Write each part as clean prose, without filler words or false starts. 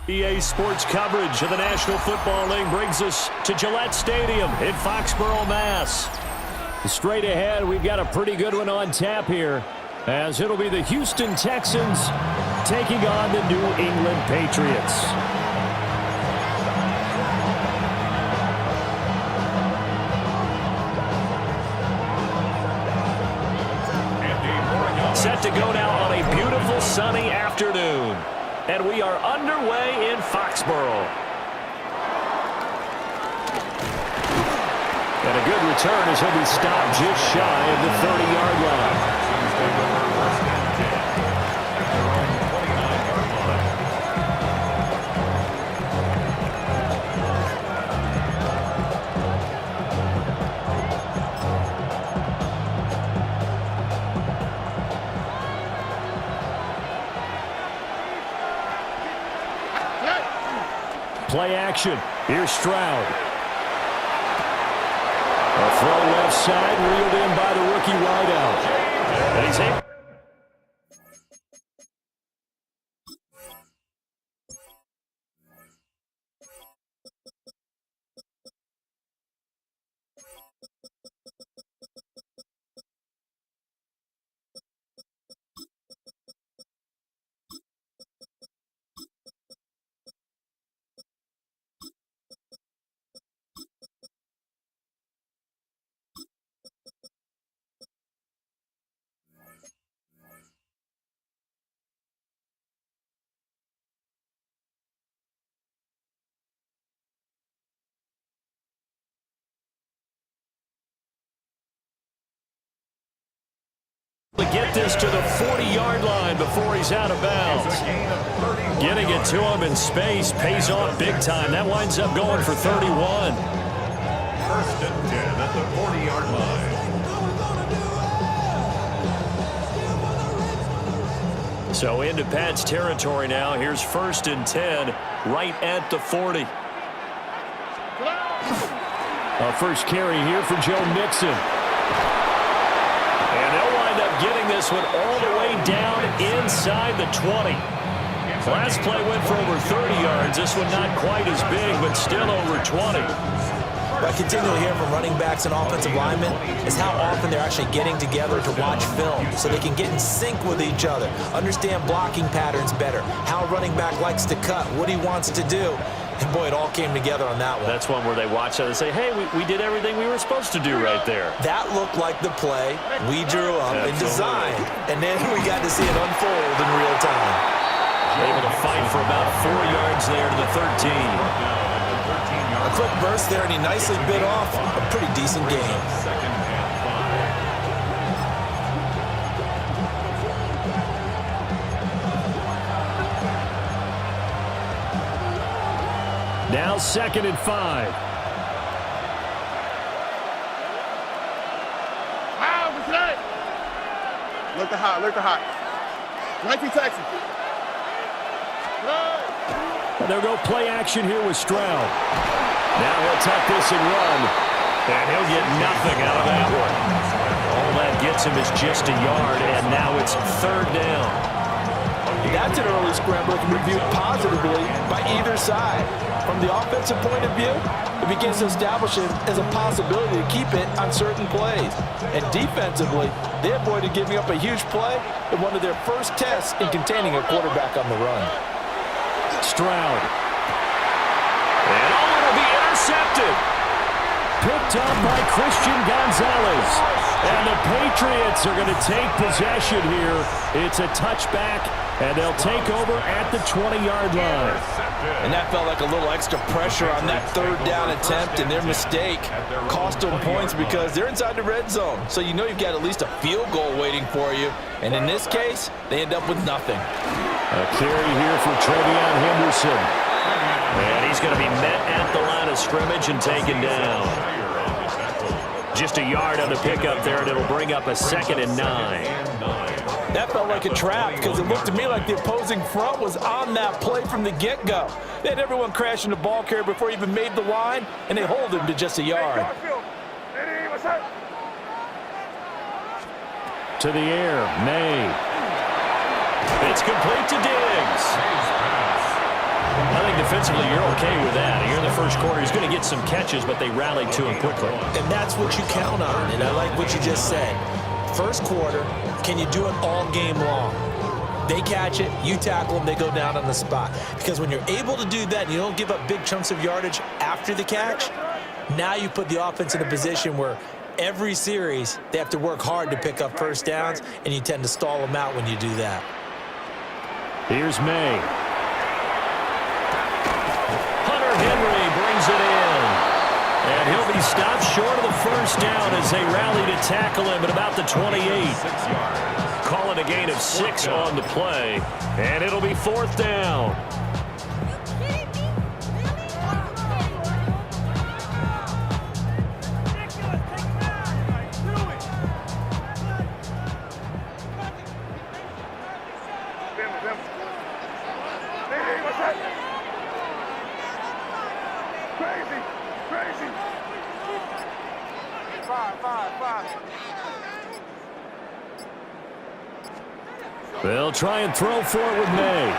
EA Sports coverage of the National Football League brings us to Gillette Stadium in Foxborough, Mass. Straight ahead, we've got a pretty good one on tap here, as it'll be the Houston Texans taking on the New England Patriots. Set to go now on a beautiful sunny afternoon. And we are underway in Foxborough. And a good return as he'll be stopped just shy of the 30-yard line. Play action. Here's Stroud. A throw left side, reeled in by the rookie wideout. And he's able. To get this to the 40-yard line before he's out of bounds. Getting it to him in space pays off big time. That winds up going for 31. First and 10 at the 40-yard line. So into Pat's territory now. Here's first and 10 right at the 40. A first carry here for Joe Mixon. And they'll wind up getting this one all the way down inside the 20. Last play went for over 30 yards. This one not quite as big, but still over 20. What I continually hear from running backs and offensive linemen is how often they're actually getting together to watch film so they can get in sync with each other, understand blocking patterns better, how a running back likes to cut, what he wants to do. And, boy, it all came together on that one. That's one where they watch that and say, hey, we did everything we were supposed to do right there. That looked like the play we drew up and designed. And then we got to see it unfold in real time. Able to fight for about 4 yards there to the 13. A quick burst there, and he nicely bit off a pretty decent game. Now 2nd and 5. Look the hot, look the hot. 19 Texans. And they'll go play action here with Stroud. Now he'll tuck this and run. And he'll get nothing out of that one. All that gets him is just a yard, and now it's 3rd down. That's an early scramble that can be viewed positively by either side. From the offensive point of view, it begins to establish it as a possibility to keep it on certain plays. And defensively, they avoided giving up a huge play in one of their first tests in containing a quarterback on the run. Stroud. And it'll be intercepted. Picked up by Christian Gonzalez. And the Patriots are going to take possession here. It's a touchback, and they'll take over at the 20-yard line. And that felt like a little extra pressure on that 3rd down attempt, and their mistake cost them points because they're inside the red zone. So you know you've got at least a field goal waiting for you. And in this case, they end up with nothing. A carry here for Trevion Henderson. And he's going to be met at the line of scrimmage and taken down. Just a yard on the pickup there, and it'll bring up a 2nd and 9. That felt like a trap because it looked to me like the opposing front was on that play from the get-go. They had everyone crashing the ball carrier before he even made the line, and they hold him to just a yard. To the air, May. It's complete to Diggs. I think defensively you're okay with that. Here in the first quarter, he's going to get some catches, but they rallied to him quickly. And that's what you count on, and I like what you just said. First quarter, can you do it all game long? They catch it, you tackle them, they go down on the spot. Because when you're able to do that and you don't give up big chunks of yardage after the catch, now you put the offense in a position where every series they have to work hard to pick up first downs, and you tend to stall them out when you do that. Here's May. Hunter Henry brings it in. And he'll be stopped short of the first down as they rally to tackle him at about the 28. Calling a gain of 6 on the play. And it'll be 4th down. They'll try and throw for it with May. Able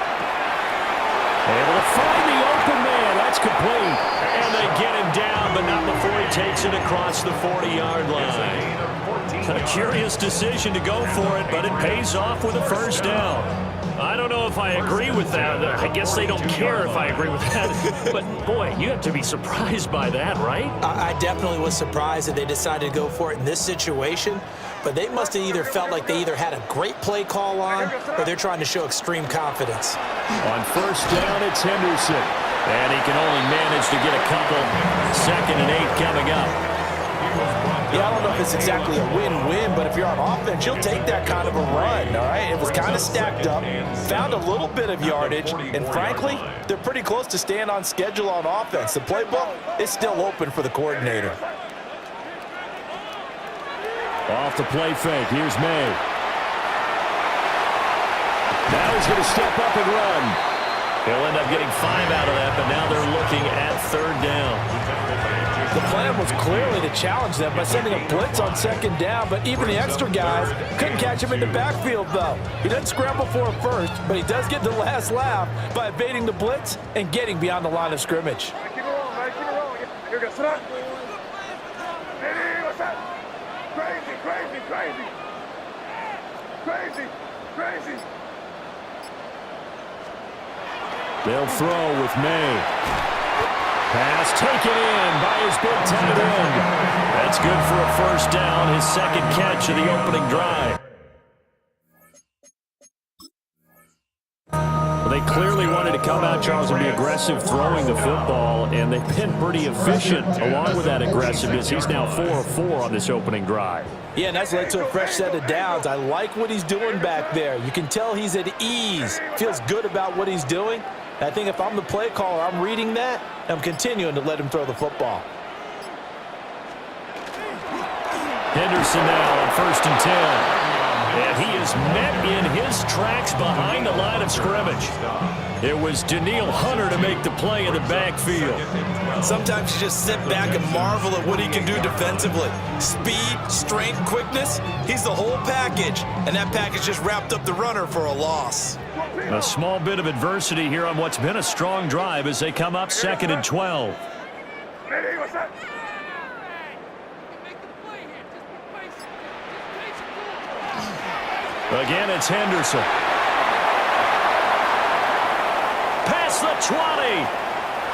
to find the open man. That's complete. And they get him down, but not before he takes it across the 40-yard line. A curious decision to go for it, but it pays off with a first down. I don't know if I agree with that. I guess they don't care if I agree with that. But, boy, you have to be surprised by that, right? I definitely was surprised that they decided to go for it in this situation. But they must have either felt like they either had a great play call on or they're trying to show extreme confidence. On first down, it's Henderson. And he can only manage to get a couple. 2nd and 8 coming up. Yeah, I don't know if it's exactly a win-win, but if you're on offense, you'll take that kind of a run, all right? It was kind of stacked up, found a little bit of yardage, and frankly, they're pretty close to staying on schedule on offense. The playbook is still open for the coordinator. Off the play fake. Here's May. Now he's going to step up and run. He'll end up getting 5 out of that, but now they're looking at 3rd down. The plan was clearly to challenge them by sending a blitz on 2nd down, but even the extra guys couldn't catch him in the backfield, though. He doesn't scramble for it first, but he does get the last laugh by evading the blitz and getting beyond the line of scrimmage. Keep it rolling, man. Keep it rolling. Here we go. Sit up. Hey, what's that? Crazy, crazy, crazy. Crazy, crazy. They'll throw with May. Pass taken in by his big tight end. That's good for a first down, his 2nd catch of the opening drive. Well, they clearly wanted to come out, Charles, and be aggressive throwing the football, and they've been pretty efficient along with that aggressiveness. He's now 4 of 4 on this opening drive. Yeah, and that's led to a fresh set of downs. I like what he's doing back there. You can tell he's at ease, feels good about what he's doing. I think if I'm the play caller, I'm reading that, and I'm continuing to let him throw the football. Henderson now on 1st and 10. And he is met in his tracks behind the line of scrimmage. It was Daniil Hunter to make the play in the backfield. Sometimes you just sit back and marvel at what he can do defensively. Speed, strength, quickness, he's the whole package. And that package just wrapped up the runner for a loss. A small bit of adversity here on what's been a strong drive as they come up 2nd and 12. Hey, what's that? Again, it's Henderson. Past the 20.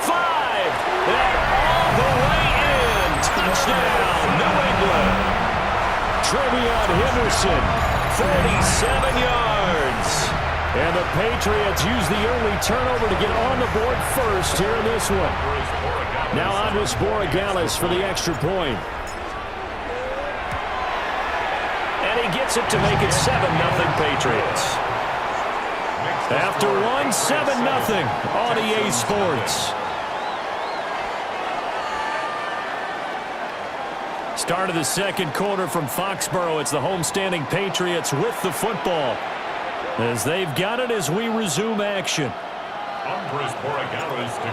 5. And all the way in. Touchdown, New England. Trevion Henderson, 47 yards. And the Patriots use the early turnover to get on the board first here in this one. Now Andres Borregales for the extra point. And he gets it to make it 7-0 Patriots. After one, 7-0 on EA Sports. Start of the 2nd quarter from Foxborough. It's the homestanding Patriots with the football, as they've got it as we resume action.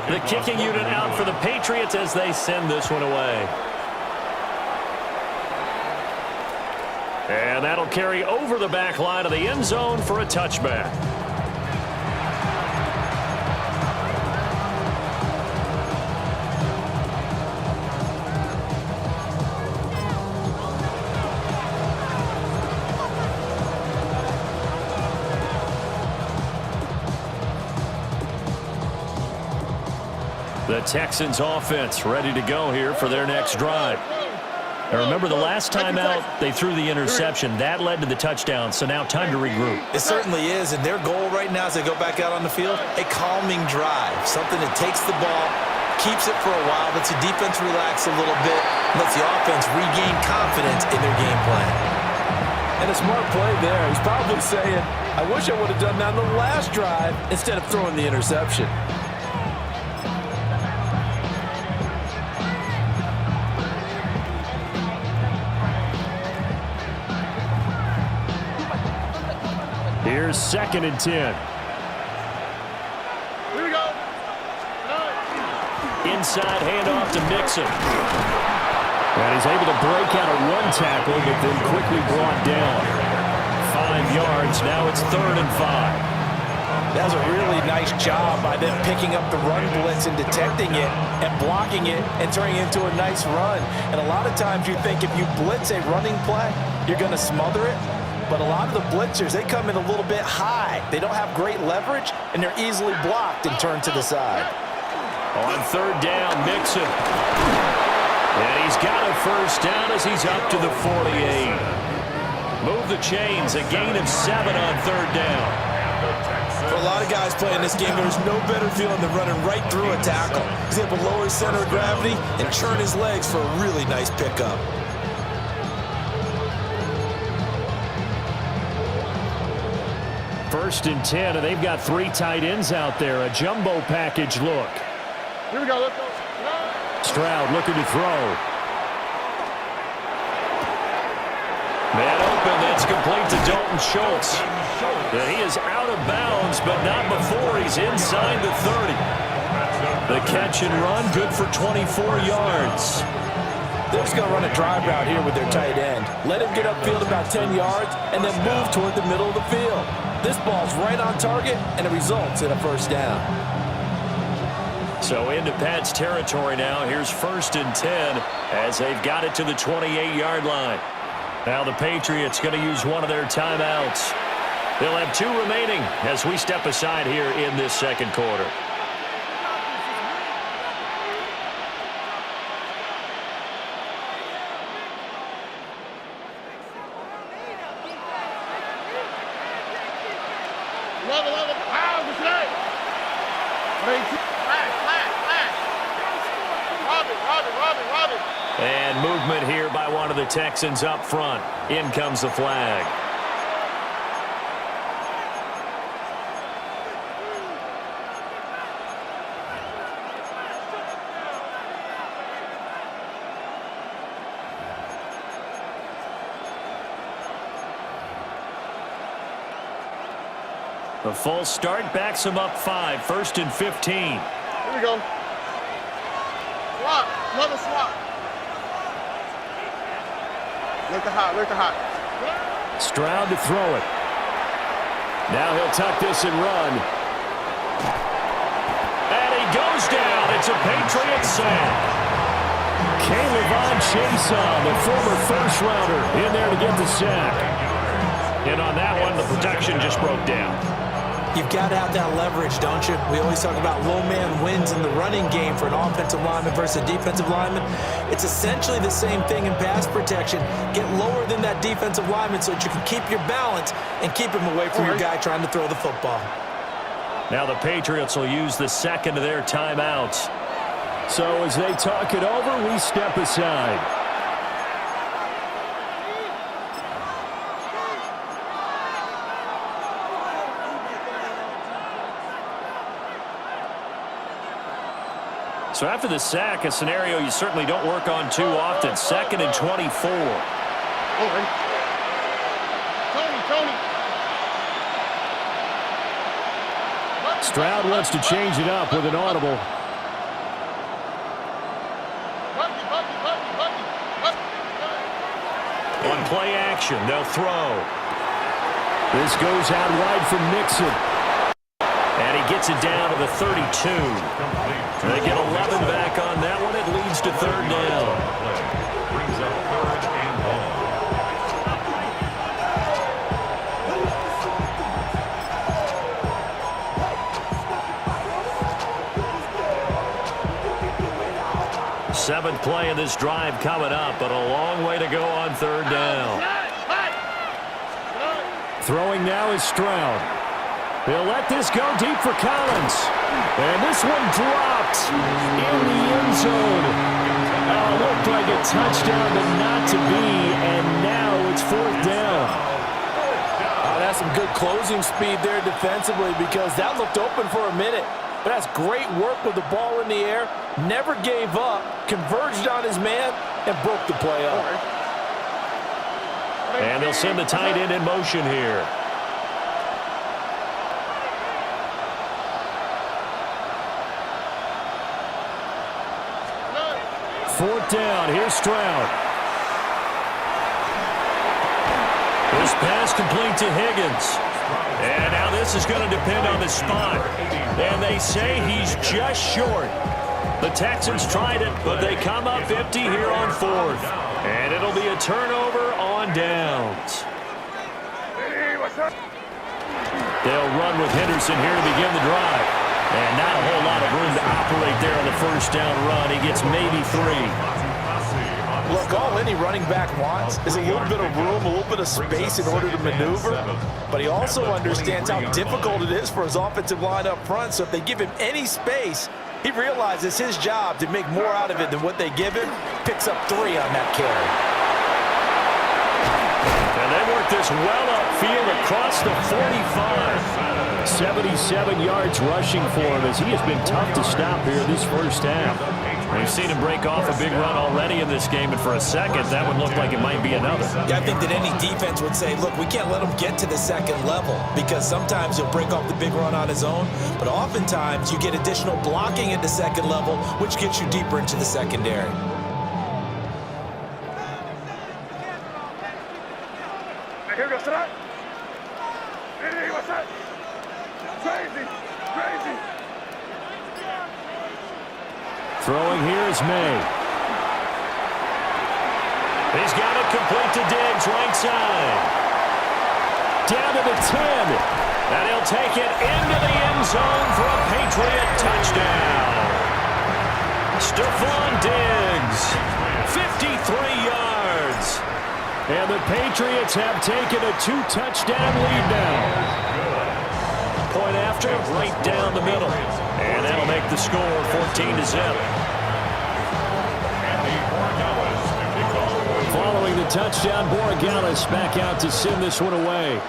The kicking unit out for the Patriots as they send this one away. And that'll carry over the back line of the end zone for a touchback. The Texans offense ready to go here for their next drive. Now remember, the last time out, they threw the interception. That led to the touchdown, so now time to regroup. It certainly is, and their goal right now as they go back out on the field, a calming drive, something that takes the ball, keeps it for a while, lets the defense relax a little bit, lets the offense regain confidence in their game plan. And a smart play there. He's probably saying, I wish I would have done that on the last drive instead of throwing the interception. Here's 2nd and 10. Here we go. Inside handoff to Mixon. And he's able to break out of one tackle, but then quickly brought down. 5 yards. Now it's 3rd and 5. That was a really nice job by them picking up the run blitz and detecting it and blocking it and turning it into a nice run. And a lot of times you think if you blitz a running play, you're going to smother it. But a lot of the blitzers, they come in a little bit high. They don't have great leverage, and they're easily blocked and turned to the side. On 3rd down, Mixon. And he's got a 1st down as he's up to the 48. Move the chains, a gain of 7 on 3rd down. For a lot of guys playing this game, there's no better feeling than running right through a tackle. He's able to lower his center of gravity and churn his legs for a really nice pickup. 1st and 10, and they've got 3 tight ends out there. A jumbo package look. Here we go. Let's go. Stroud looking to throw. Man open, that's complete to Dalton Schultz. And he is out of bounds, but not before he's inside the 30. The catch and run, good for 24 yards. They're just going to run a drive route here with their tight end. Let him get upfield about 10 yards and then move toward the middle of the field. This ball's right on target, and it results in a 1st down. So into Pat's territory now. Here's 1st and 10 as they've got it to the 28-yard line. Now the Patriots going to use one of their timeouts. They'll have 2 remaining as we step aside here in this 2nd quarter. And movement here by one of the Texans up front. In comes the flag. The false start backs him up 5. 1st and 15. Here we go. Swap. Another swap. Look the hot. Stroud to throw it. Now he'll tuck this and run. And he goes down. It's a Patriot sack. Kayvon Chason, the former 1st-rounder, in there to get the sack. And on that one, the protection just broke down. You've got to have that leverage, don't you? We always talk about low man wins in the running game for an offensive lineman versus a defensive lineman. It's essentially the same thing in pass protection. Get lower than that defensive lineman so that you can keep your balance and keep him away from your guy trying to throw the football. Now the Patriots will use the 2nd of their timeouts. So as they talk it over, we step aside. So after the sack, a scenario you certainly don't work on too often. 2nd and 24. Tony. Stroud wants to change it up with an audible. On play action, they'll throw. This goes out wide from Mixon. And he gets it down to the 32. They get 11 back on that one. It leads to 3rd down. Brings up 3rd and long. seventh play of this drive coming up, but a long way to go on third down. Throwing now is Stroud. He'll let this go deep for Collins. And this one dropped in the end zone. Looked like a touchdown, but not to be, and now it's fourth down. That's some good closing speed there defensively because that looked open for a minute. But that's great work with the ball in the air. Never gave up, converged on his man, and broke the play up. And they'll send the tight end in motion here. Fourth down. Here's Stroud. This pass complete to Higgins. And now this is going to depend on the spot. And they say he's just short. The Texans tried it, but they come up empty here on fourth. And it'll be a turnover on downs. They'll run with Henderson here to begin the drive. And not a whole lot of room to operate there on the first down run. He gets maybe 3. Look, all any running back wants is a little bit of room, a little bit of space in order to maneuver. But he also understands how difficult it is for his offensive line up front. So if they give him any space, he realizes his job to make more out of it than what they give him. Picks up 3 on that carry. And they work this well upfield across the 45. 77 yards rushing for him as he has been tough to stop here this first half. We've seen him break off a big run already in this game, and for a second, that would look like it might be another. Yeah, I think that any defense would say, look, we can't let him get to the second level because sometimes he'll break off the big run on his own, but oftentimes you get additional blocking at the second level, which gets you deeper into the secondary. Here we go, Strike. Hey, what's that? Crazy, crazy. Throwing here is May. He's got it complete to Diggs, right side. Down to the 10. And he'll take it into the end zone for a Patriot touchdown. Stephon Diggs, 53 yards. And the Patriots have taken a 2-touchdown lead now. Point after, right down the middle. And that'll make the score 14-0. Following the touchdown, Borregales back out to send this one away.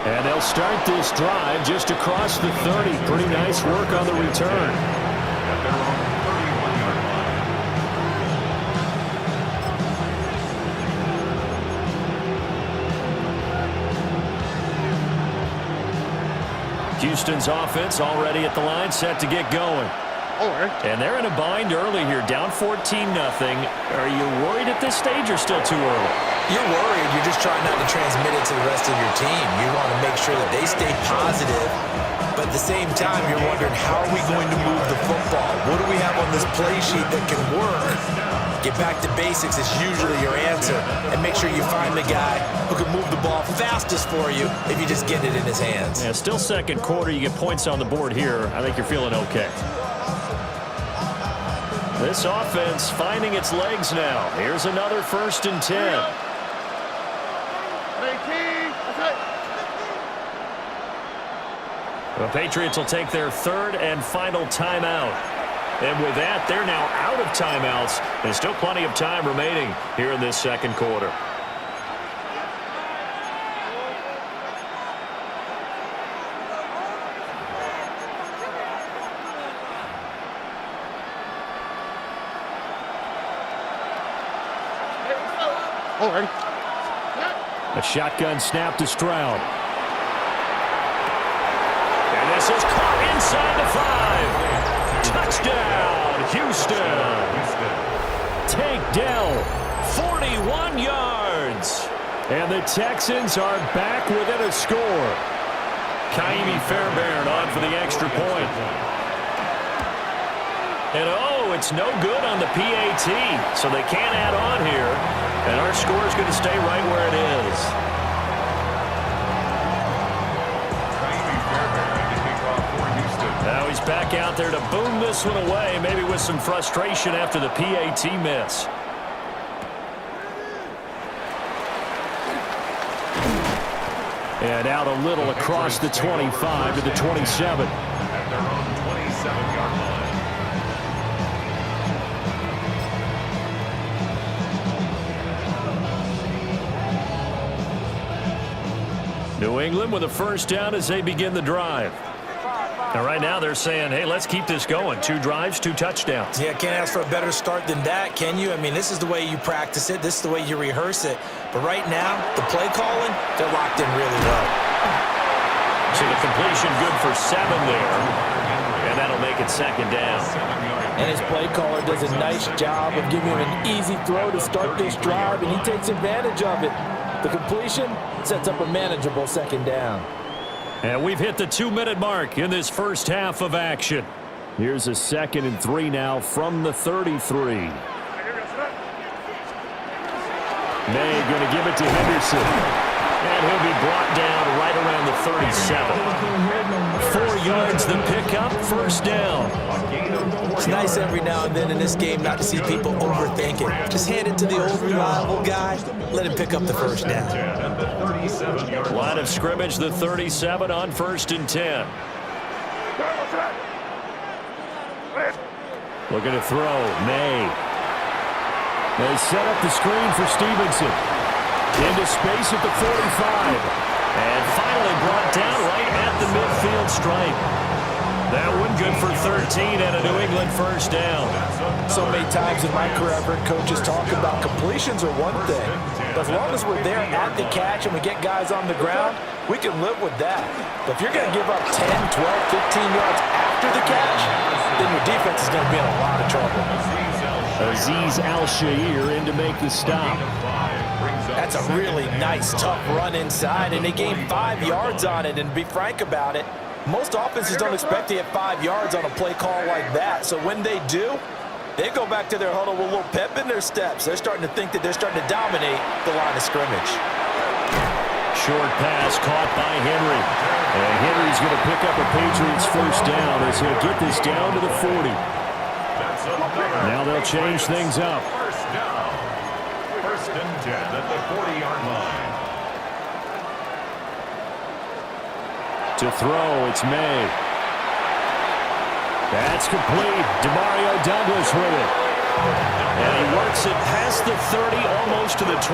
And they'll start this drive just across the 30. Pretty nice work on the return. Houston's offense already at the line, set to get going. And they're in a bind early here, down 14-0. Are you worried at this stage or still too early? You're worried. You're just trying not to transmit it to the rest of your team. You want to make sure that they stay positive. But at the same time, you're wondering, how are we going to move the football? What do we have on this play sheet that can work? Get back to basics is usually your answer. And make sure you find the guy who can move the ball fastest for you if you just get it in his hands. Yeah, still second quarter. You get points on the board here. I think you're feeling okay. This offense finding its legs now. Here's another 1st and 10. The Patriots will take their 3rd and final timeout. And with that, they're now out of timeouts. There's still plenty of time remaining here in this second quarter. A shotgun snap to Stroud. And this is caught inside the 5. Touchdown, Houston. Tank Dell, 41 yards. And the Texans are back within a score. Kaimi Fairbairn on for the extra point. And it's no good on the PAT, so they can't add on here. And our score is going to stay right where it is. Kaimi Fairbairn back out there to boom this one away, maybe with some frustration after the PAT miss. And out a little across the 25 to the 27. At their own 27-yard line. New England with a first down as they begin the drive. And right now they're saying, hey, let's keep this going. 2 drives, 2 touchdowns. Yeah, can't ask for a better start than that, can you? I mean, this is the way you practice it. This is the way you rehearse it. But right now, the play calling, they're locked in really well. So the completion good for 7 there. And that'll make it second down. And his play caller does a nice job of giving him an easy throw to start this drive, and he takes advantage of it. The completion sets up a manageable second down. And we've hit the 2-minute mark in this first half of action. Here's a 2nd and 3 now from the 33. May going to give it to Henderson. And he'll be brought down right around the 37. 4 yards the pickup, first down. It's nice every now and then in this game not to see people overthink it. Just hand it to the old reliable guy, let him pick up the first down. Line of scrimmage, the 37 on 1st and 10. Looking to throw, May. They set up the screen for Stevenson. Into space at the 45. And finally brought down right at the midfield stripe. That one good for 13 and a New England first down. So many times in my career, I've heard coaches talk about completions are one thing. But as long as we're there at the catch and we get guys on the ground, we can live with that. But if you're going to give up 10, 12, 15 yards after the catch, then your defense is going to be in a lot of trouble. Azeez Al-Shaair in to make the stop. That's a really nice, tough run inside, and they gained 5 yards on it. And to be frank about it, most offenses don't expect to get 5 yards on a play call like that. So when they do, they go back to their huddle with a little pep in their steps. They're starting to think that they're starting to dominate the line of scrimmage. Short pass caught by Henry. And Henry's going to pick up a Patriots first down as he'll get this down to the 40. Now they'll change things up. First down. 1st and 10 at the 40-yard line. To throw, it's May. That's complete. Demario Douglas with it. And he works it past the 30, almost to the 25.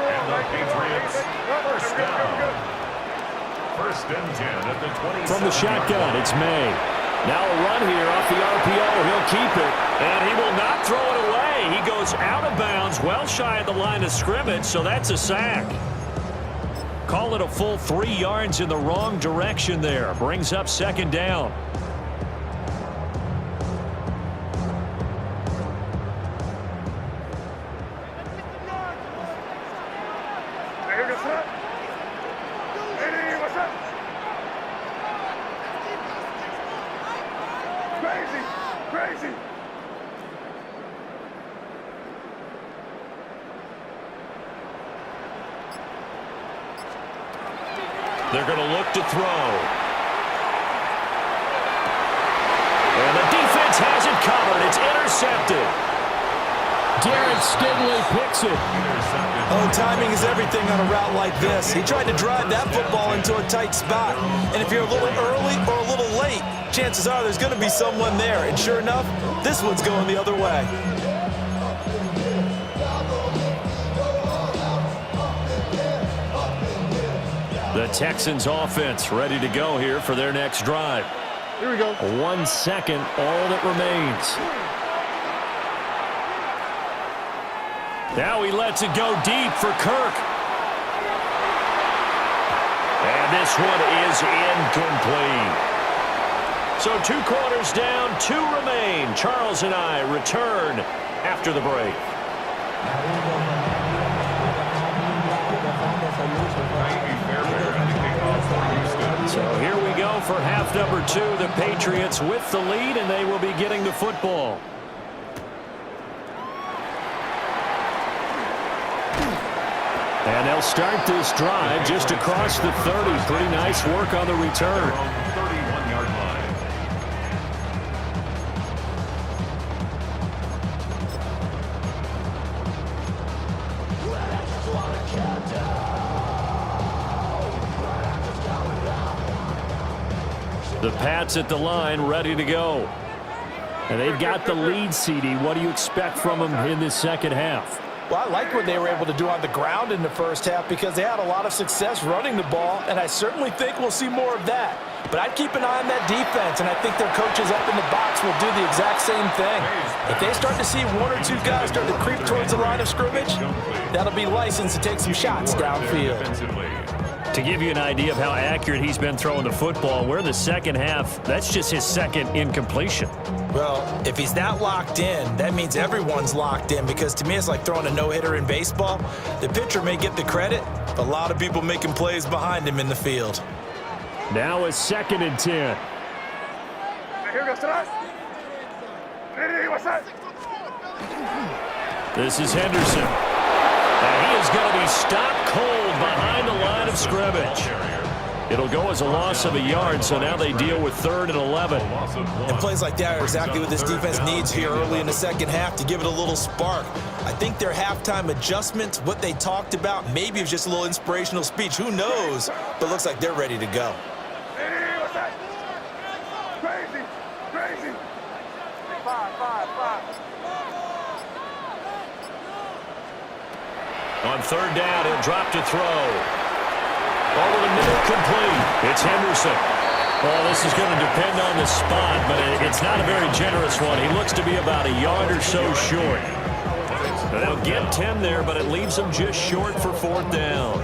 And the Patriots, first down. 1st and 10 at the 20. From the shotgun, it's May. Now a run here off the RPO. He'll keep it. And he will not throw it away. He goes out of bounds, well shy of the line of scrimmage, so that's a sack. Call it a full 3 yards in the wrong direction there. Brings up second down. Crazy. They're going to look to throw. And the defense has it covered. It's intercepted. Derek Stingley picks it. Oh, timing is everything on a route like this. He tried to drive that football into a tight spot. And if you're a little early or a little late, chances are there's going to be someone there. And sure enough, this one's going the other way. The Texans offense ready to go here for their next drive. Here we go. 1 second, all that remains. Now he lets it go deep for Kirk. And this one is incomplete. So 2 quarters down, 2 remain. Charles and I return after the break. So here we go for half number 2. The Patriots with the lead, and they will be getting the football. And they'll start this drive just across the 30. Pretty nice work on the return. The Pats at the line, ready to go. And they've got the lead, CD. What do you expect from them in this second half? Well, I like what they were able to do on the ground in the first half because they had a lot of success running the ball, and I certainly think we'll see more of that. But I'd keep an eye on that defense, and I think their coaches up in the box will do the exact same thing. If they start to see one or two guys start to creep towards the line of scrimmage, that'll be license to take some shots downfield. To give you an idea of how accurate he's been throwing the football, we're in the second half. That's just his second incompletion. Well, if he's that locked in, that means everyone's locked in, because to me it's like throwing a no-hitter in baseball. The pitcher may get the credit, but a lot of people making plays behind him in the field. Now a 2nd and 10. Here goes to us. What's that? This is Henderson. And he is going to be stopped cold behind the line of scrimmage. It'll go as a loss of a yard, so now they deal with 3rd and 11. And plays like that are exactly what this defense needs here early in the second half to give it a little spark. I think their halftime adjustments, what they talked about, maybe it was just a little inspirational speech. Who knows? But it looks like they're ready to go. What's that? Crazy, crazy. 5. On 3rd down, he'll drop to throw. Over the middle, complete. It's Henderson. Well, this is going to depend on the spot, but it's not a very generous one. He looks to be about a yard or so short. They'll get 10 there, but it leaves them just short for 4th down.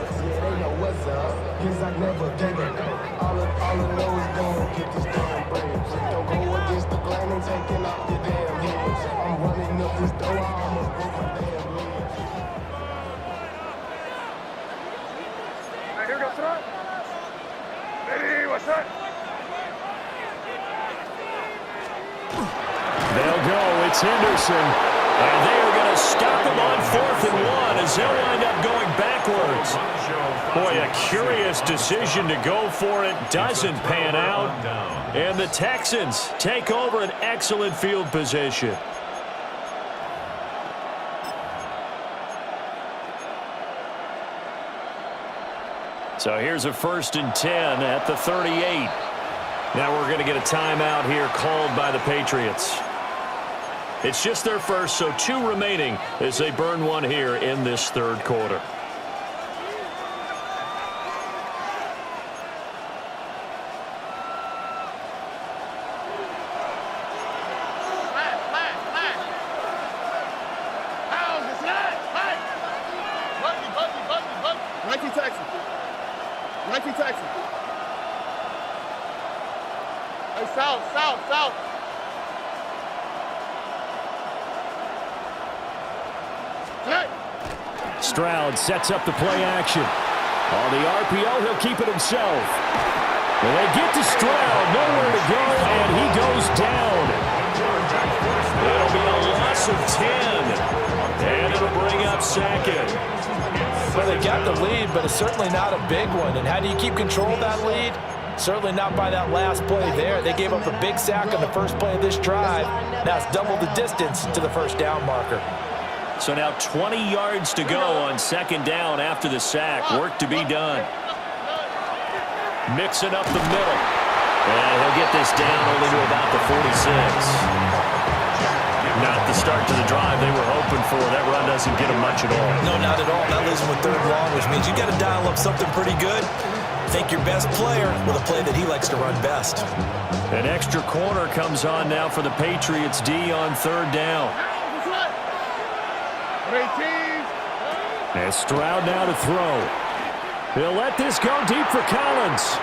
Here goes to us. What's that? They'll go. It's Henderson. And they are going to stop him on 4th and 1 as they'll wind up going backwards. Boy, a curious decision to go for it. Doesn't pan out. And the Texans take over an excellent field position. So here's a 1st and 10 at the 38. Now we're going to get a timeout here called by the Patriots. It's just their first, so 2 remaining as they burn one here in this 3rd quarter. South. Stroud sets up the play action. On the RPO, he'll keep it himself. And they get to Stroud, nowhere to go, and he goes down. It'll be a loss of 10, and it'll bring up 2nd. Well, they got the lead, but it's certainly not a big one. And how do you keep control of that lead? Certainly not by that last play there. They gave up a big sack on the first play of this drive. Now it's double the distance to the 1st down marker. So now 20 yards to go on 2nd down after the sack. Work to be done. Mixing up the middle. And he'll get this down only to about the 46. Not the start to the drive they were hoping for. That run doesn't get them much at all. No, not at all. That leaves them with 3rd long, which means you got to dial up something pretty good. Think your best player with a play that he likes to run best. An extra corner comes on now for the Patriots D on 3rd down. And Stroud now to throw. He'll let this go deep for Collins.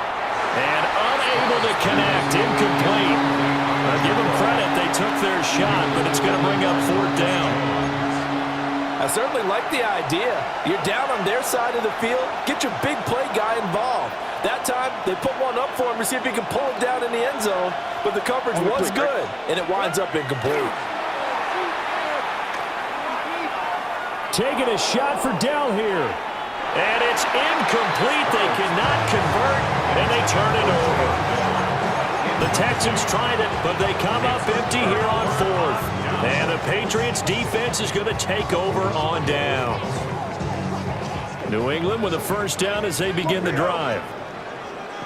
And unable to connect, incomplete. I'll give them credit, they took their shot, but it's going to bring up 4th down. I certainly like the idea. You're down on their side of the field. Get your big play guy involved. That time, they put one up for him to see if he can pull it down in the end zone. But the coverage was good, and it winds up incomplete. Taking a shot for Dell here. And it's incomplete. They cannot convert, and they turn it over. The Texans tried it, but they come up empty here on 4th. And the Patriots defense is going to take over on down. New England with a 1st down as they begin the drive.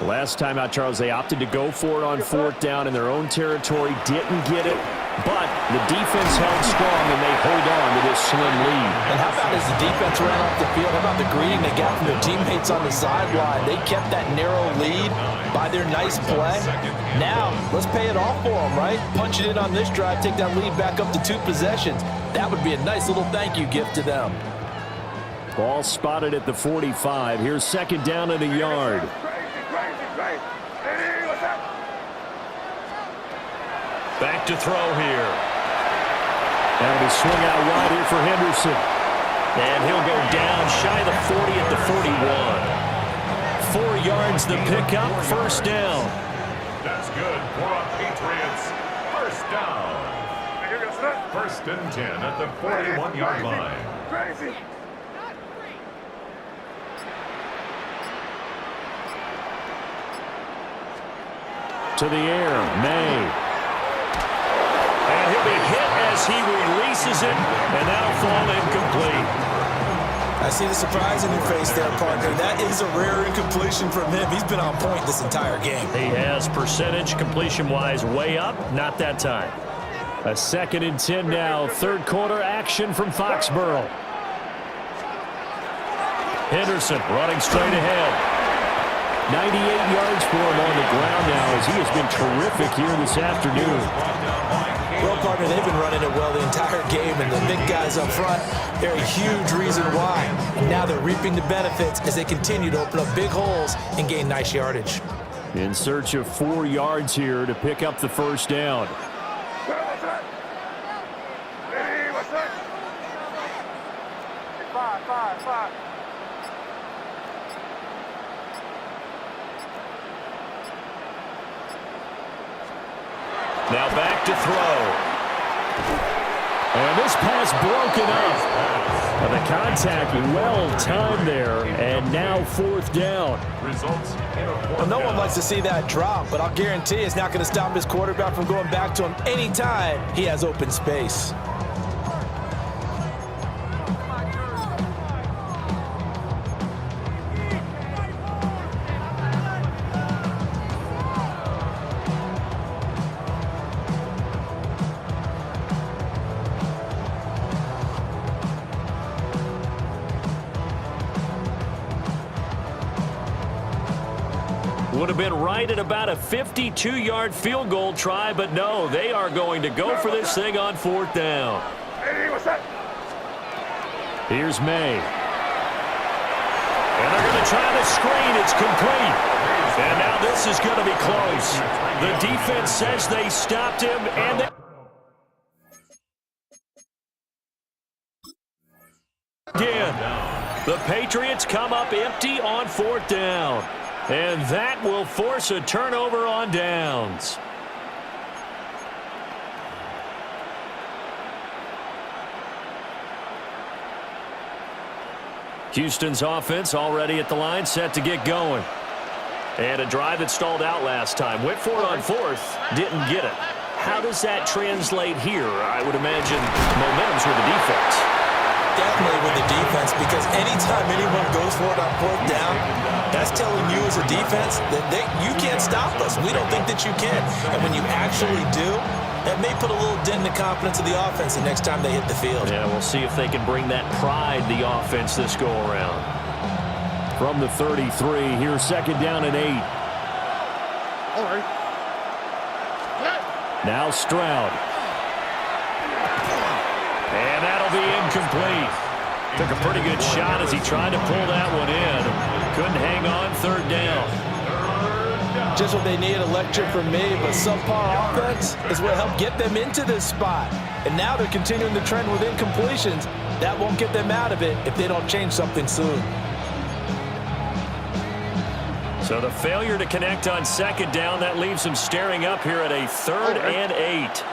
Last time out, Charles, they opted to go for it on fourth down in their own territory. Didn't get it, but the defense held strong, and they hold on to this slim lead. And how about as the defense ran off the field, how about the greeting they got from their teammates on the sideline? They kept that narrow lead by their nice play. Now, let's pay it off for them, right? Punch it in on this drive, take that lead back up to 2 possessions. That would be a nice little thank you gift to them. Ball spotted at the 45. Here's second down and a yard. Back to throw here. And he swung out wide here for Henderson. And he'll go down shy of the 40 at the 41. 4 yards the pickup, first down. That's good for our Patriots. First down. First and 10 at the 41-yard line. Crazy. To the air, May. And he'll be hit as he releases it, and that'll fall incomplete. I see the surprise in your face there, partner. That is a rare incompletion from him. He's been on point this entire game. He has percentage completion-wise way up, not that time. A 2nd and 10 now, third quarter action from Foxborough. Henderson running straight ahead. 98 yards for him on the ground now as he has been terrific here this afternoon. Well, partner, they've been running it well the entire game, and the big guys up front, they're a huge reason why. And now they're reaping the benefits as they continue to open up big holes and gain nice yardage. In search of 4 yards here to pick up the first down. Five. Now back to throw. And this pass broken up. And the contact well timed there, and now fourth down. Well, no one likes to see that drop, but I'll guarantee it's not going to stop his quarterback from going back to him anytime he has open space. Would have been right at about a 52-yard field goal try, but no, they are going to go for this thing on fourth down. Hey, what's that? Here's May. And they're going to try the screen. It's complete. And now this is going to be close. The defense says they stopped him, and they again. The Patriots come up empty on fourth down. And that will force a turnover on downs. Houston's offense already at the line, set to get going. And a drive that stalled out last time. Went for it on fourth, didn't get it. How does that translate here? I would imagine momentum's with the defense. Definitely with the defense, because anytime anyone goes for it on fourth down, that's telling you as a defense that you can't stop us. We don't think that you can. And when you actually do, that may put a little dent in the confidence of the offense the next time they hit the field. Yeah, we'll see if they can bring that pride, the offense, this go-around. From the 33, here's second down and 8. All right. Now Stroud. And that'll be incomplete. Took a pretty good shot as he tried to pull that one in. Couldn't hang on, third down. Just what they need, a lecture from me, but subpar offense is what helped get them into this spot. And now they're continuing the trend with incompletions. That won't get them out of it if they don't change something soon. So the failure to connect on second down, that leaves them staring up here at a 3rd and 8.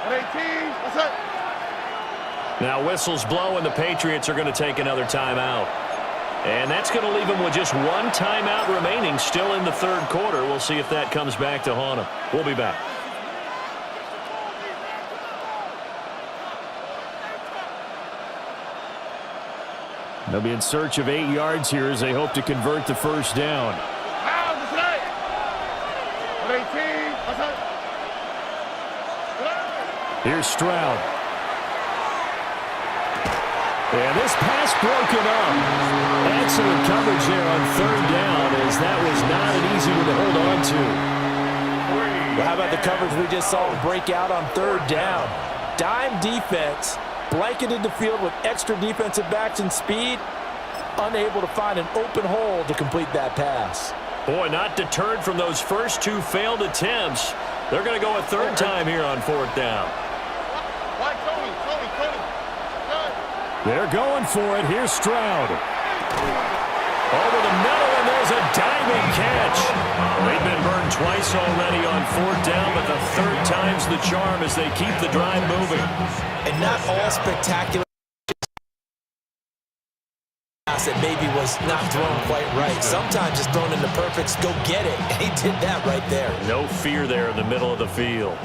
18, what's up? Now whistles blow, and the Patriots are going to take another timeout. And that's going to leave them with just one timeout remaining still in the third quarter. We'll see if that comes back to haunt them. We'll be back. They'll be in search of 8 yards here as they hope to convert the first down. How's the Here's Stroud. And this pass broken up. Excellent coverage there on third down, as that was not an easy one to hold on to. Well, how about the coverage we just saw break out on third down? Dime defense, blanketed the field with extra defensive backs and speed, unable to find an open hole to complete that pass. Boy, not deterred from those first two failed attempts. They're going to go a third time here on fourth down. They're going for it. Here's Stroud. Over the middle, and there's a diving catch. They've been burned twice already on fourth down, but the third time's the charm as they keep the drive moving. And not all spectacular. That maybe was not thrown quite right. Sometimes it's thrown in the perfect go get it, and he did that right there. No fear there in the middle of the field.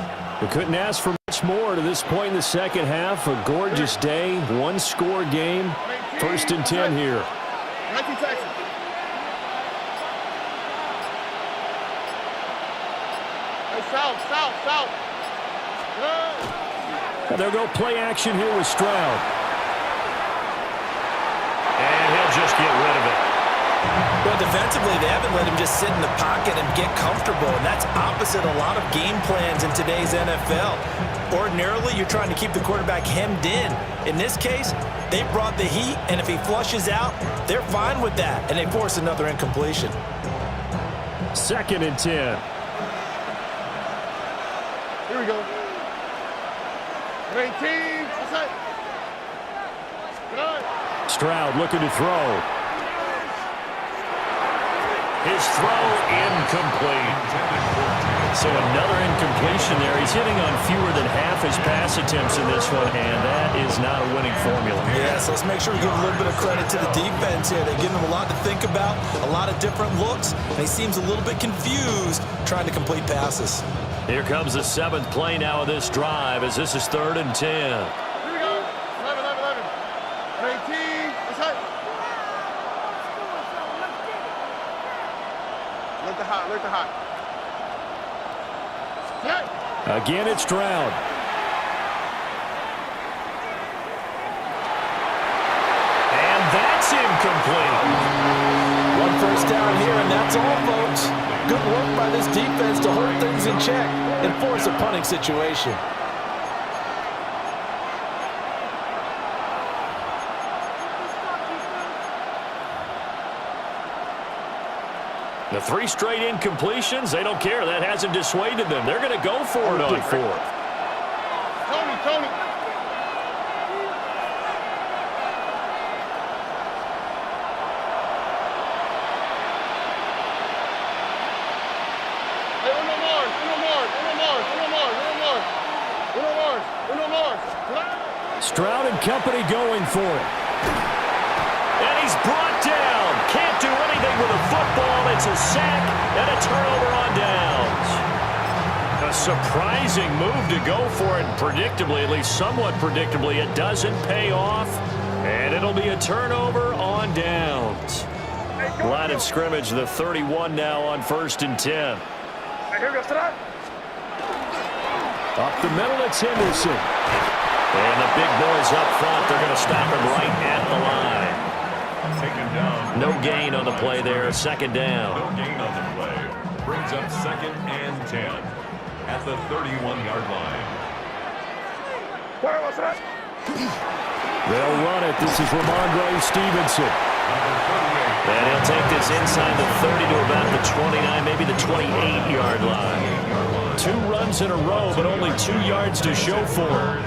We couldn't ask for much more to this point in the second half. A gorgeous day, one-score game. 1st and 10 here. South. They'll go play action here with Stroud. And he'll just get rid of it. Well, defensively, they haven't let him just sit in the pocket and get comfortable, and that's opposite a lot of game plans in today's NFL. Ordinarily, you're trying to keep the quarterback hemmed in. In this case, they brought the heat, and if he flushes out, they're fine with that, and they force another incompletion. 2nd and 10. Here we go. 18. Stroud looking to throw. His throw incomplete. So another incompletion there. He's hitting on fewer than half his pass attempts in this one, and that is not a winning formula. Yeah, so let's make sure we give a little bit of credit to the defense here. They're giving him a lot to think about, a lot of different looks, and he seems a little bit confused trying to complete passes. Here comes the 7th play now of this drive, as this is 3rd and 10. Here we go. 11. 18. Let the hot. Again, it's Stroud. And that's incomplete. One first down here, and that's all, folks. Good work by this defense to hold things in check and force a punting situation. The 3 straight incompletions, they don't care. That hasn't dissuaded them. They're going to go for it on 4th. Tony. Hey, uno more. Stroud and company going for it. And he's brought down. Can't do anything with a football. It's a sack and a turnover on downs. A surprising move to go for it. Predictably, at least somewhat predictably, it doesn't pay off. And it'll be a turnover on downs. Line of scrimmage, the 31 now on 1st and 10. Up the middle, it's Henderson. And the big boys up front, they're going to stop him right at the line. Taken down. No gain on the play there, 2nd down. No gain on the play. Brings up 2nd and 10 at the 31-yard line. They'll run it. This is Ramondre Stevenson. And he'll take this inside the 30 to about the 29, maybe the 28-yard line. 2 runs in a row, but only 2 yards to show for it.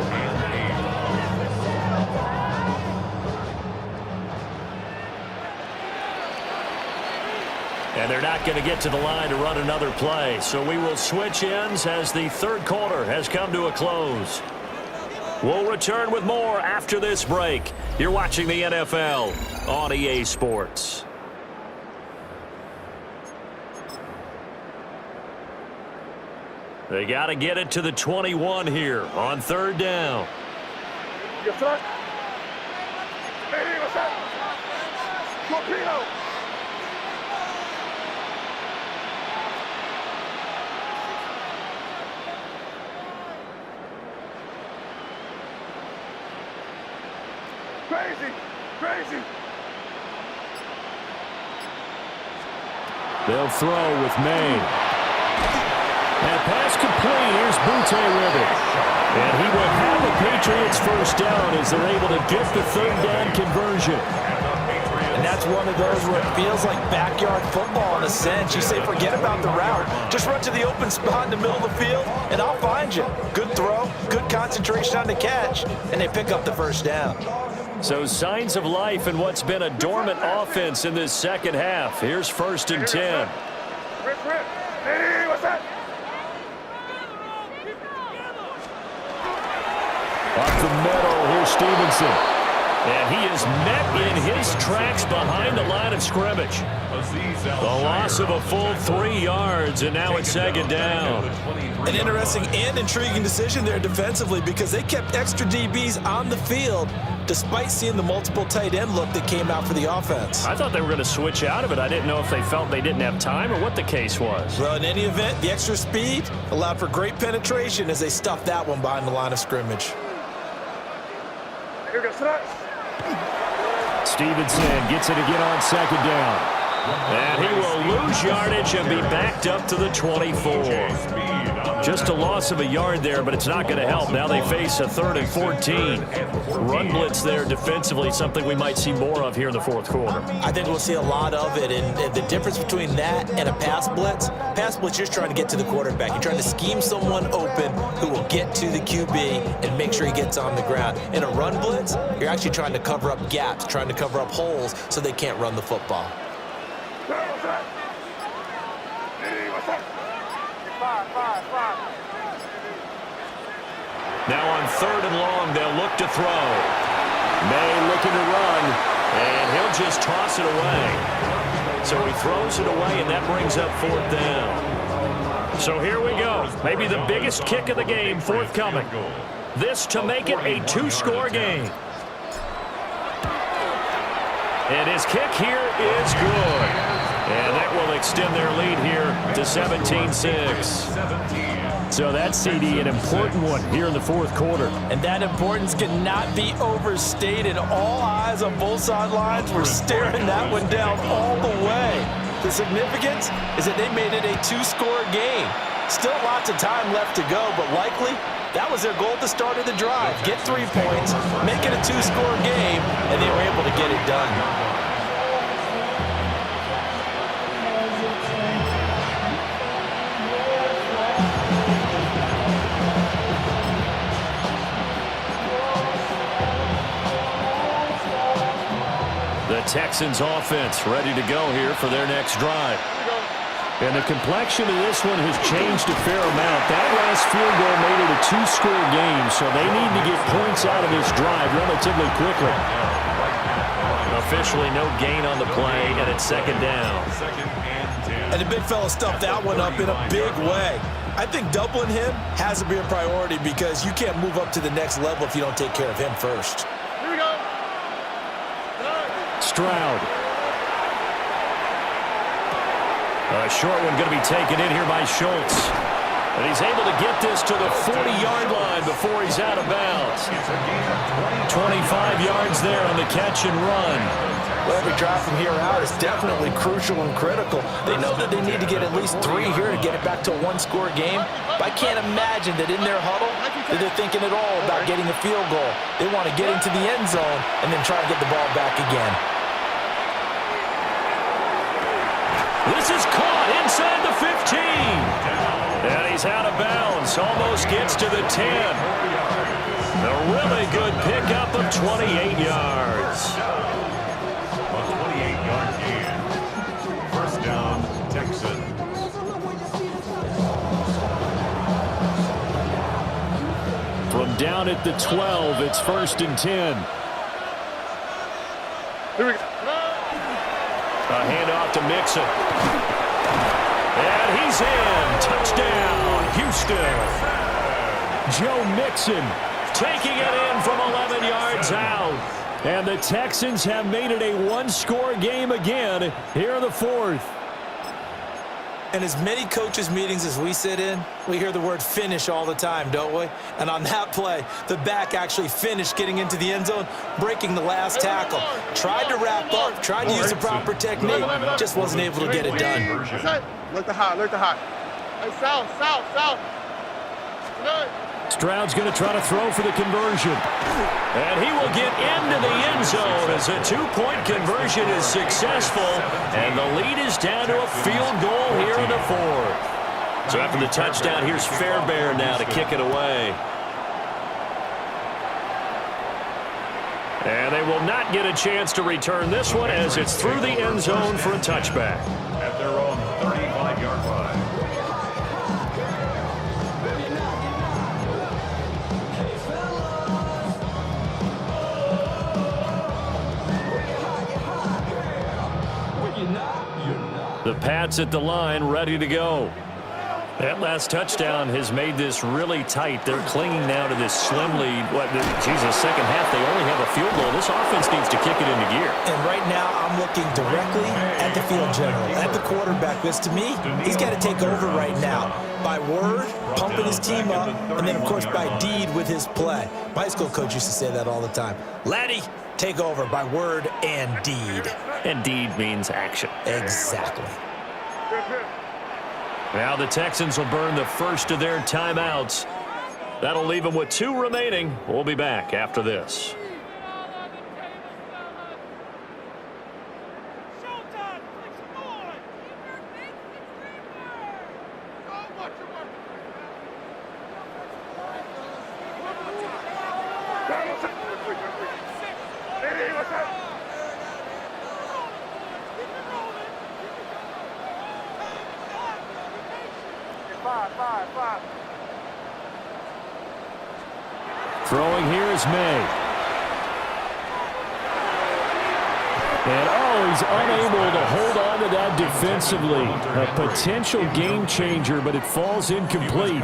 And they're not going to get to the line to run another play. So we will switch ends as the 3rd quarter has come to a close. We'll return with more after this break. You're watching the NFL on EA Sports. They got to get it to the 21 here on 3rd down. Yes, sir. Hey, what's up? Torpedo. Crazy, crazy. They'll throw with May. And pass complete. Here's Butte with it. And he will have the Patriots first down as they're able to get the third down conversion. And that's one of those where it feels like backyard football in a sense. You say, forget about the route. Just run to the open spot in the middle of the field, and I'll find you. Good throw, good concentration on the catch, and they pick up the first down. So signs of life in what's been a dormant offense in this second half. Here's 1st and 10. Rip. Hey, what's that? Up the middle, here's Stevenson. And he is met in his tracks behind the line of scrimmage. The loss of a full 3 yards, and now it's second down. An interesting and intriguing decision there defensively because they kept extra DBs on the field despite seeing the multiple tight end look that came out for the offense. I thought they were going to switch out of it. I didn't know if they felt they didn't have time or what the case was. Well, in any event, the extra speed allowed for great penetration as they stuffed that one behind the line of scrimmage. Here goes that. Stevenson gets it again on second down. And he will lose yardage and be backed up to the 24. Just a loss of a yard there, but it's not going to help. Now they face a 3rd and 14. Run blitz there defensively, something we might see more of here in the fourth quarter. I think we'll see a lot of it, and the difference between that and a pass blitz, you're just trying to get to the quarterback. You're trying to scheme someone open who will get to the QB and make sure he gets on the ground. In a run blitz, you're actually trying to cover up gaps, trying to cover up holes so they can't run the football. What's that? Hey, what's that? Five. Now on 3rd and long, they'll look to throw. May looking to run, and he'll just toss it away. So he throws it away, and that brings up 4th down. So here we go. Maybe the biggest kick of the game forthcoming. This to make it a 2-score game. And his kick here is good. And that will extend their lead here to 17-6. So that CD, an important one here in the fourth quarter. And that importance cannot be overstated. All eyes on both sidelines were staring that one down all the way. The significance is that they made it a 2-score game. Still lots of time left to go, but likely that was their goal at the start of the drive. Get 3 points, make it a 2-score game, and they were able to get it done. The Texans offense ready to go here for their next drive. And the complexion of this one has changed a fair amount. That last field goal made it a 2-score game, so they need to get points out of this drive relatively quickly. Officially no gain on the play, and it's second down. And the big fella stuffed that one up in a big way. I think doubling him has to be a priority because you can't move up to the next level if you don't take care of him first. Here we go. Stroud. A short one going to be taken in here by Schultz. And he's able to get this to the 40-yard line before he's out of bounds. 25 yards there on the catch and run. Well, every drive from here out is definitely crucial and critical. They know that they need to get at least 3 here to get it back to a 1-score game. But I can't imagine that in their huddle that they're thinking at all about getting a field goal. They want to get into the end zone and then try to get the ball back again. This is caught inside the 15. And he's out of bounds. Almost gets to the 10. A really good pickup of 28 yards. A 28-yard gain. First down, Texans. From down at the 12, it's 1st and 10. Here we go. A handoff to Mixon. And he's in. Touchdown, Houston. Joe Mixon taking it in from 11 yards out. And the Texans have made it a 1-score game again here in the fourth. And as many coaches' meetings as we sit in, we hear the word finish all the time, don't we? And on that play, the back actually finished getting into the end zone, breaking the last tackle. Tried to wrap up, tried to use the proper technique, just wasn't able to get it done. Look to hot, look to hot. Hey, south. Stroud's going to try to throw for the conversion. And he will get into the end zone as a two-point conversion is successful. And the lead is down to a field goal here in the fourth. So after the touchdown, here's Fairbairn now to kick it away. And they will not get a chance to return this one as it's through the end zone for a touchback. At their own 35-yard line. The Pats at the line, ready to go. That last touchdown has made this really tight. They're clinging now to this slim lead. Second half, they only have a field goal. This offense needs to kick it into gear. And right now, I'm looking directly at the field general, at the quarterback. Because to me, he's got to take over right now. By word, pumping his team up, and then, of course, by deed with his play. My high school coach used to say that all the time. Laddie, take over by word and deed. And deed means action. Exactly. Now the Texans will burn the first of their timeouts. That'll leave them with 2 remaining. We'll be back after this. Five. Throwing here is May. And, he's unable to hold on to that defensively. A potential game changer, but it falls incomplete.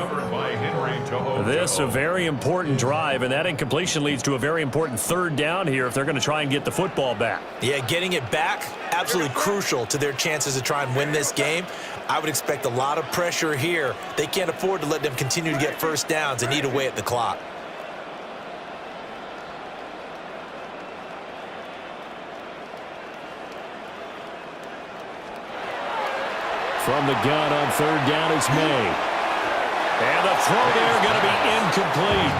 This a very important drive, and that incompletion leads to a very important third down here if they're going to try and get the football back. Yeah, getting it back, absolutely crucial to their chances to try and win this game. I would expect a lot of pressure here. They can't afford to let them continue to get first downs and eat away at the clock. From the gun on third down is May. And the throw there going to be incomplete.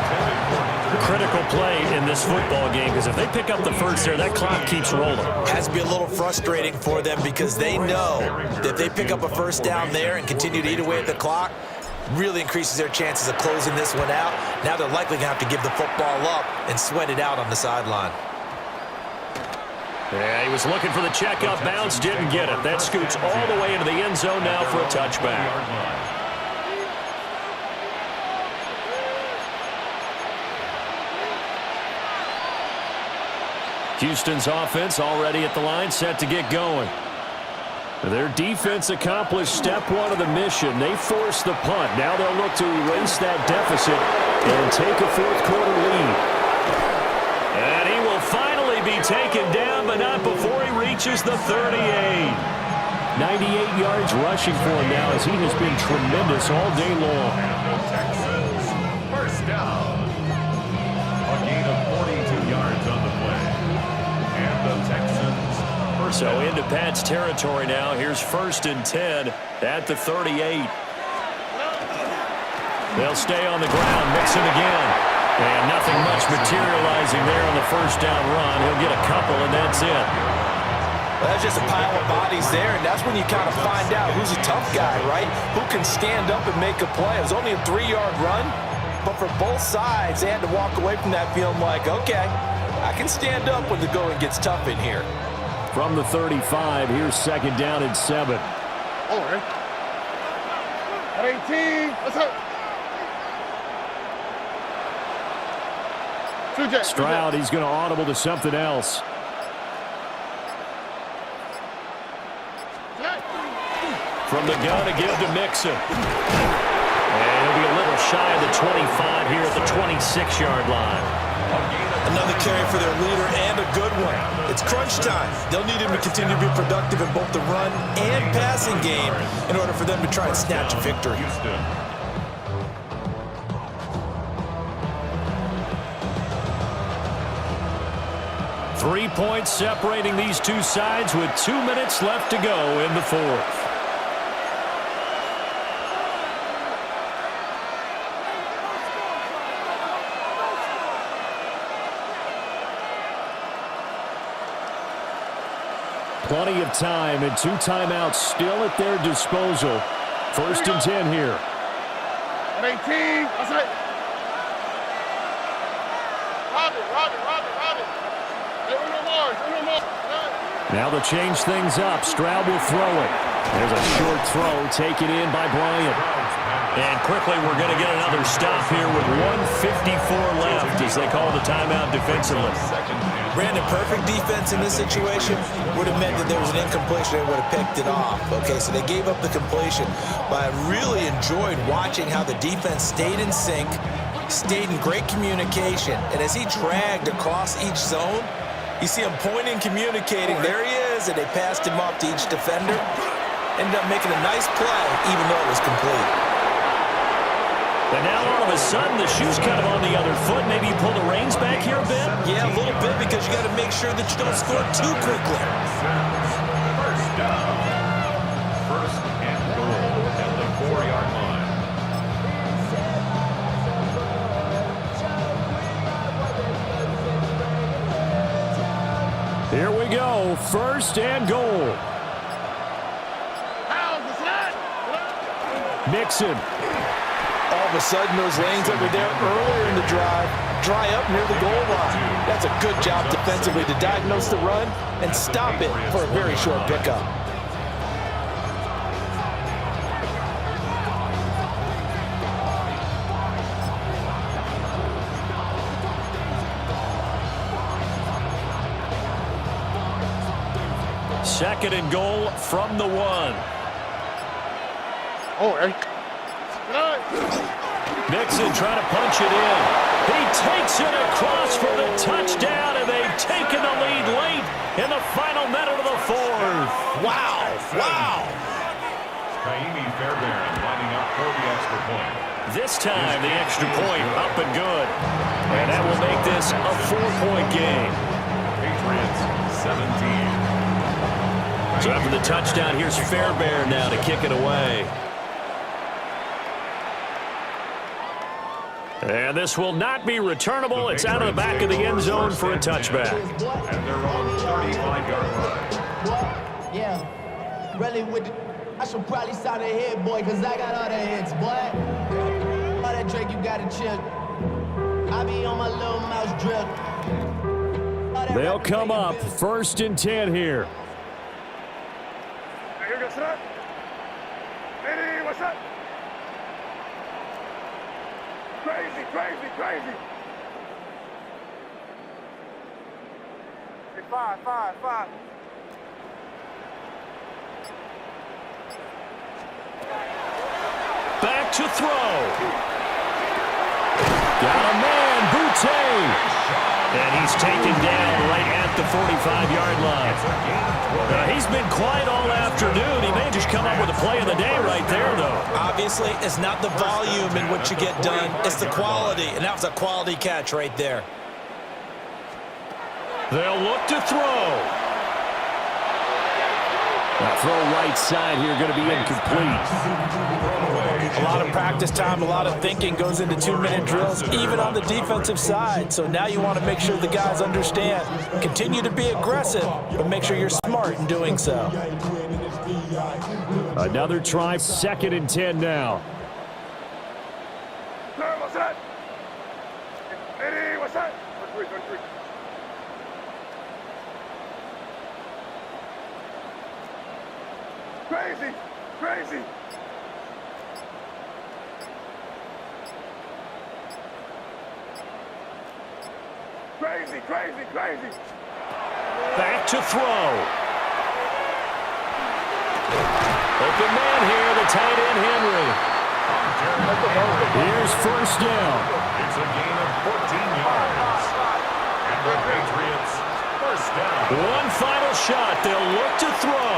Critical play in this football game because if they pick up the first there, that clock keeps rolling. Has to be a little frustrating for them because they know that if they pick up a first down there and continue to eat away at the clock, really increases their chances of closing this one out. Now they're likely going to have to give the football up and sweat it out on the sideline. Yeah, he was looking for the check-up bounce, didn't get it. That scoots all the way into the end zone now for a touchback. Houston's offense already at the line, set to get going. Their defense accomplished step one of the mission. They forced the punt. Now they'll look to erase that deficit and take a fourth-quarter lead. And he will finally be taken down, but not before he reaches the 38. 98 yards rushing for him now as he has been tremendous all day long. And the Texans, first down. A gain of 42 yards on the play. And the Texans, first So down. into Pat's territory now. Here's 1st and 10 at the 38. They'll stay on the ground, mix it again. And nothing much materializing there on the first down run. He'll get a couple, and that's it. Well, that's just a pile of bodies there, and that's when you kind of find out who's a tough guy, right? Who can stand up and make a play. It was only a 3-yard run, but for both sides, they had to walk away from that feeling like, okay, I can stand up when the going gets tough in here. From the 35, here's 2nd down and 7. All right. At 18, let's go. Stroud, he's going to audible to something else. From the gun to give to Mixon. And he'll be a little shy of the 25 here at the 26-yard line. A gain of Another carry for their leader and a good one. It's crunch time. They'll need him to continue to be productive in both the run and passing game in order for them to try and snatch a victory. 3 points separating these two sides with 2 minutes left to go in the fourth. Plenty of time and 2 timeouts still at their disposal. 1st and 10 here. 18. That's it. Now they'll change things up. Stroud will throw it. There's a short throw taken in by Bryant. And quickly we're going to get another stop here with 1:54 left as they call the timeout defensively. Brandon, perfect defense in this situation would have meant that there was an incompletion and would have picked it off. Okay, so they gave up the completion. But I really enjoyed watching how the defense stayed in sync, stayed in great communication. And as he dragged across each zone, you see him pointing, communicating. There he is, and they passed him off to each defender. Ended up making a nice play, even though it was complete. And now all of a sudden the shoe's kind of on the other foot. Maybe you pull the reins back here a bit? Yeah, a little bit, because you got to make sure that you don't score too quickly. First down. 1st and goal at the 4-yard line. Here we go. 1st and goal. Mixon. All of a sudden, those lanes that were there earlier in the drive dry up near the goal line. That's a good job defensively to diagnose the run and stop it for a very short pickup. Second and goal from the 1. Mixon trying to punch it in. He takes it across for the touchdown, and they've taken the lead late in the final minute of the 4th. Wow, wow. Kaimi Fairbairn lining up for the extra point. This time, the extra point up and good. And that will make this a 4-point game. Patriots 17. So after the touchdown, here's Fairbairn now to kick it away. And this will not be returnable. It's out of the back of the end zone for a touchback. At their own 35-yard line. Yeah, really I should probably sign a hit, boy, because I got all the hits, boy. All that Drake, you got to chill. I be on my little mouse drill. They'll come up 1st and 10 here. Here goes that. Hey, what's up? Crazy, crazy, crazy. Hey, 5. Back to throw. Got a man, Boutte. And he's taken down right at the 45-yard line. He's been quiet all afternoon. He may just come up with a play of the day right there, though. Obviously, it's not the volume in what you get done. It's the quality, and that was a quality catch right there. They'll look to throw. That throw right side here going to be incomplete. A lot of practice time, a lot of thinking goes into 2-minute drills, even on the defensive side. So now you want to make sure the guys understand. Continue to be aggressive, but make sure you're smart in doing so. Another try, 2nd and 10 now. Sir, what's that? Hey, what's that? 23. Crazy, crazy. Crazy, crazy, crazy. Back to throw. Open man here, the tight end Henry. Here's 1st down. It's a gain of 14 yards. shot. They'll look to throw.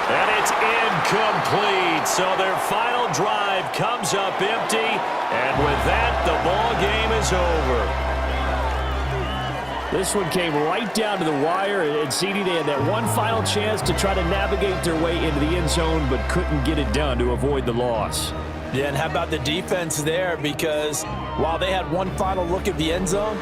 And it's incomplete. So their final drive comes up empty. And with that, the ball game is over. This one came right down to the wire. And CD, they had that one final chance to try to navigate their way into the end zone, but couldn't get it done to avoid the loss. Yeah, and how about the defense there? Because while they had one final look at the end zone,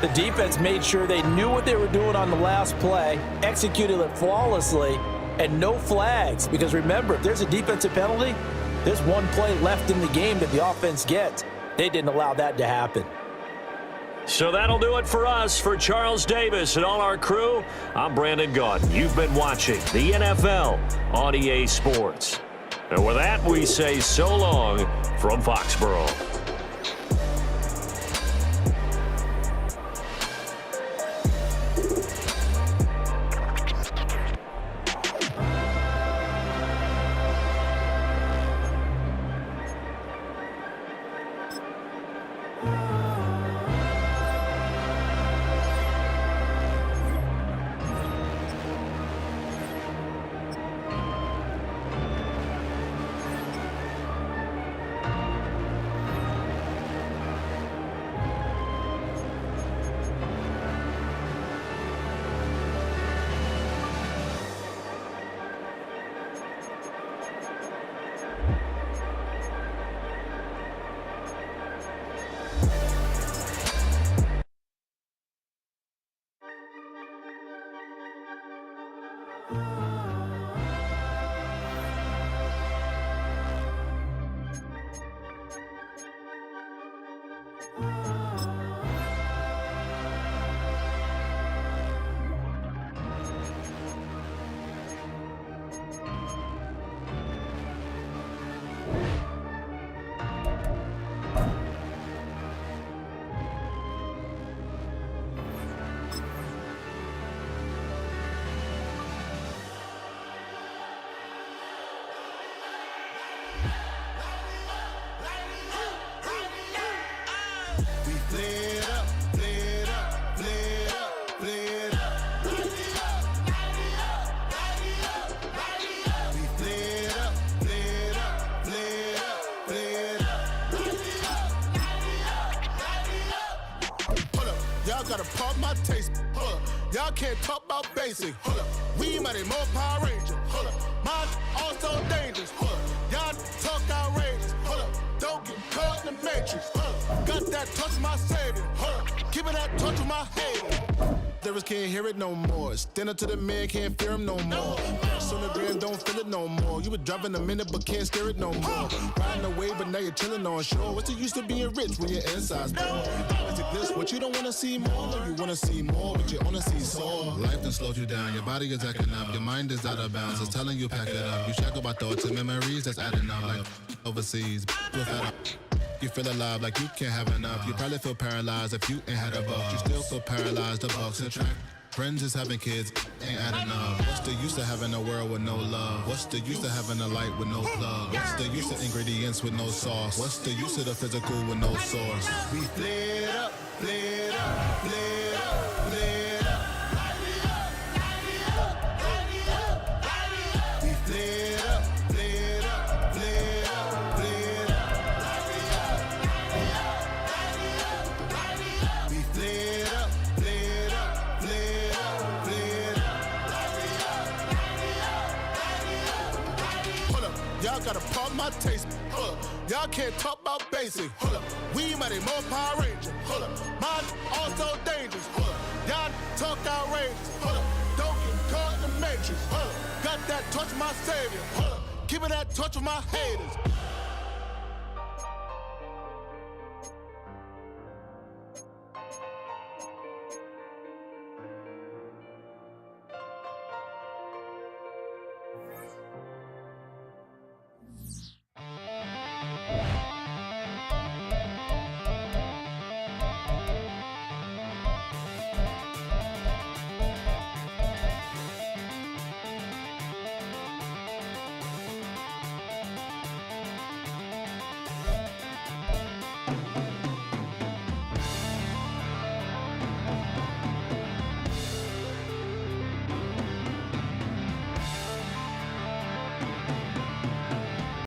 the defense made sure they knew what they were doing on the last play, executed it flawlessly, and no flags. Because remember, if there's a defensive penalty, there's one play left in the game that the offense gets. They didn't allow that to happen. So that'll do it for us. For Charles Davis and all our crew, I'm Brandon Gaudin. You've been watching the NFL on EA Sports. And with that, we say so long from Foxborough. Gotta pump my taste. Hold up. Y'all can't talk about basic. Hold up. We mighty more Power Ranger. Hold up. Mine also dangerous. Hold up. Y'all talk outrageous. Hold up. Don't get caught in the matrix. Hold up. Got that touch of my savior. Hold up. Give me that touch of my hater. Devils can't hear it no more. Stand up to the man, can't fear him no more. On the gram, don't feel it no more. You were driving a minute, but can't steer it no more. Riding away, but now you're chilling on shore. What's the use of being rich when your inside's poor? Is it this what you don't want to see more? No, you want to see more, but you want to see sore. Life done slowed you down. Your body is acting up. Your mind is out of bounds. It's telling you pack it up. You shackle by thoughts and memories that's adding up. Like overseas, you feel alive like you can't have enough. You probably feel paralyzed if you ain't had a buck. You still feel paralyzed, the bucks and track. Friends is having kids, ain't adding up. What's the use of having a world with no love? What's the use of having a light with no plug? What's the use of ingredients with no sauce? What's the use of the physical with no source? We flared up, flared up, flared up, flared up. We flared up, flared up, flared up, flared up. We flared up, flared up, flared up. Hold up, y'all gotta pump my taste. Hold up, y'all can't talk about basic. Hold up, we mighty more Power Ranger. Hold up, mine also dangerous. Hold up, y'all talk outrageous. Hold up, don't get caught in the matrix. Hold up, got that touch of my savior. Hold up, give me that touch of my haters.